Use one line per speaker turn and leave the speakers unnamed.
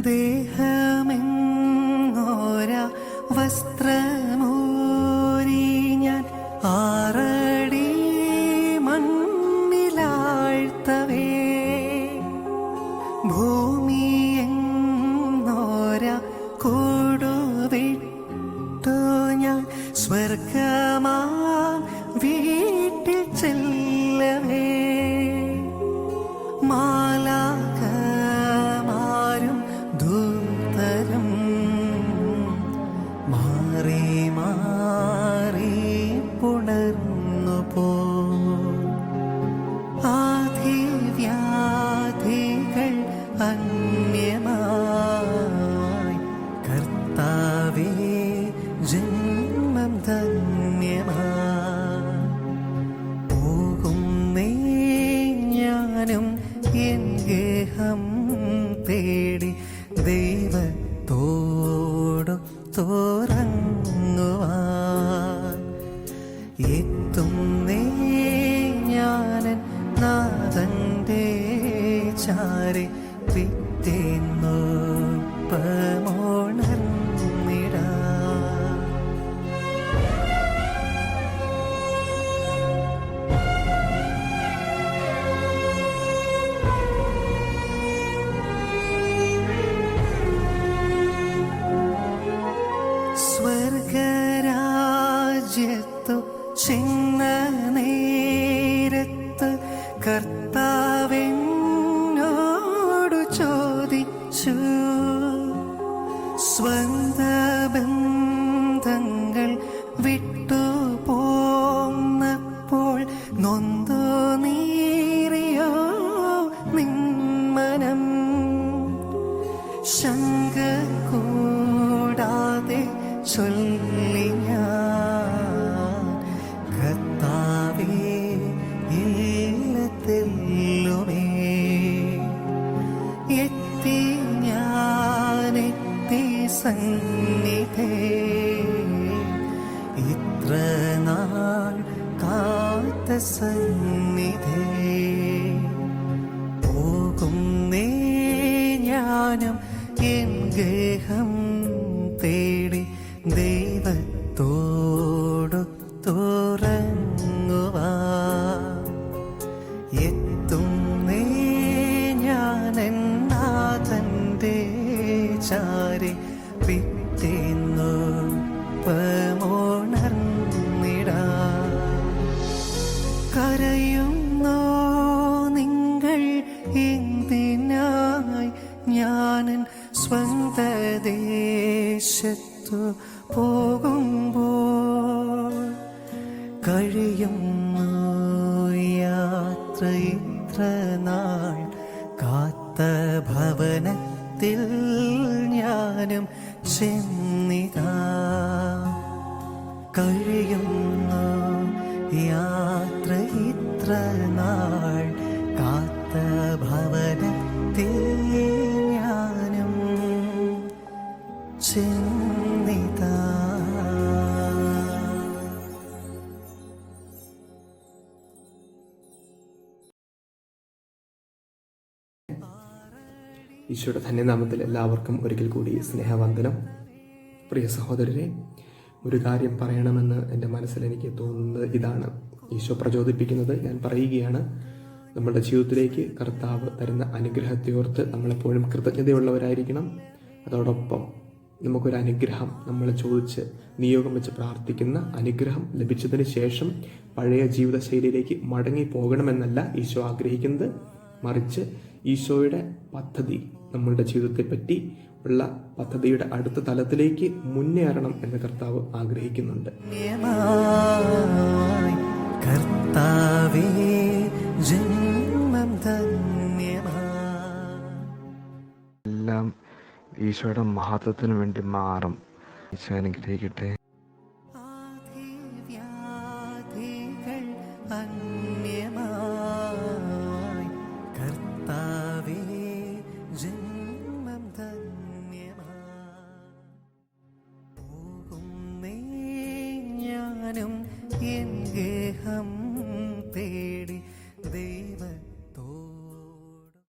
ദേഹമെങ്ങോര വസ്ത്രമൂരി ഞാൻ ആറടി മണ്ണിലാഴ്ത്തവേ, ഭൂമിയെങ്ങോര കൂടുവിട്ടു ഞാൻ സ്വർഗമാ വീട്ടിൽ ചെല്ലവേ, മാലാഖമാരും ദൂതരും മാറി മാറി പുണർന്നു പോ, ആധിവ്യാധികൾ അന്യമായി കർത്താവേ ജന്മം ധന്യമായി, പോകുന്നേ ഞാനും എൻ ഗേഹം തേടി ദൈവത്തോടു തുറങ്ങുവാൻ, എത്തുന്നേ ഞാനൻ നാഥന്റെ ചാരി പിറ്റേന്നൊപ്പമോണർന്നിടാ. സ്വർഗരാജ്യത്തു ചെന്ന നേരത്ത് കർത്താവെന്നോടു ചോദിച്ചു, സ്വന്ത ബന്ധങ്ങൾ വിട്ടു പോന്നപ്പോൾ നൊന്തു നീറിയോ നിന്മനം, ശങ്ക കൂടാതെ ചൊല്ലി ഞാൻ കർത്താവേ ഇല്ലത്തെല്ലുമേ, എത്തി ഞാനെത്തി സന്നിധേ, ഇത്ര നാൾ കാത്ത സന്നിധേ, പോകുന്നേ ഞാനും എൻ ഗേഹം തേടി ദൈവത്തോടു തുറങ്ങുവാൻ, എത്തുന്നേ ഞാനെൻ നാഥന്റെ ചാരി പിറ്റേന്നൊപ്പമോണർന്നിടാ. കരയുന്നോ നിങ്ങൾ എന്തിനായി, ഞാനൻ സ്വന്ത ദേശത്തു പോകുമ്പോൾ, കഴിയുന്നു യാത്ര ഇത്ര നാൾ കാത്ത ഭവനത്തിൽ ഞാനും ചെന്നിതാ, കഴിയുന്നു യാത്ര ഇത്ര നാൾ കാത്ത ഭവനത്തിൽ ഞാനും ചെന്നിതാ.
ഈശോയുടെ ധന്യനാമത്തിൽ എല്ലാവർക്കും ഒരിക്കൽ കൂടി സ്നേഹവന്ദനം. പ്രിയ സഹോദരരെ, ഒരു കാര്യം പറയണമെന്ന് എൻ്റെ മനസ്സിൽ എനിക്ക് തോന്നുന്നത് ഇതാണ്. ഈശോ പ്രചോദിപ്പിക്കുന്നത് ഞാൻ പറയുകയാണ്. നമ്മുടെ ജീവിതത്തിലേക്ക് കർത്താവ് തരുന്ന അനുഗ്രഹത്തെ ഓർത്ത് നമ്മളെപ്പോഴും കൃതജ്ഞതയുള്ളവരായിരിക്കണം. അതോടൊപ്പം നമുക്കൊരു അനുഗ്രഹം നമ്മൾ ചോദിച്ച് നിയോഗം വെച്ച് പ്രാർത്ഥിക്കുന്ന അനുഗ്രഹം ലഭിച്ചതിന് ശേഷം പഴയ ജീവിതശൈലിയിലേക്ക് മടങ്ങി പോകണമെന്നല്ല ഈശോ ആഗ്രഹിക്കുന്നത്. മറിച്ച് ഈശോയുടെ പദ്ധതി, നമ്മളുടെ ജീവിതത്തെ പറ്റി ഉള്ള പദ്ധതിയുടെ അടുത്ത തലത്തിലേക്ക് മുന്നേറണം എന്ന് കർത്താവ് ആഗ്രഹിക്കുന്നുണ്ട്.
എല്ലാം ഈശോയുടെ മഹത്വത്തിന് വേണ്ടി മാറും. ഈശോ അനുഗ്രഹിക്കട്ടെ.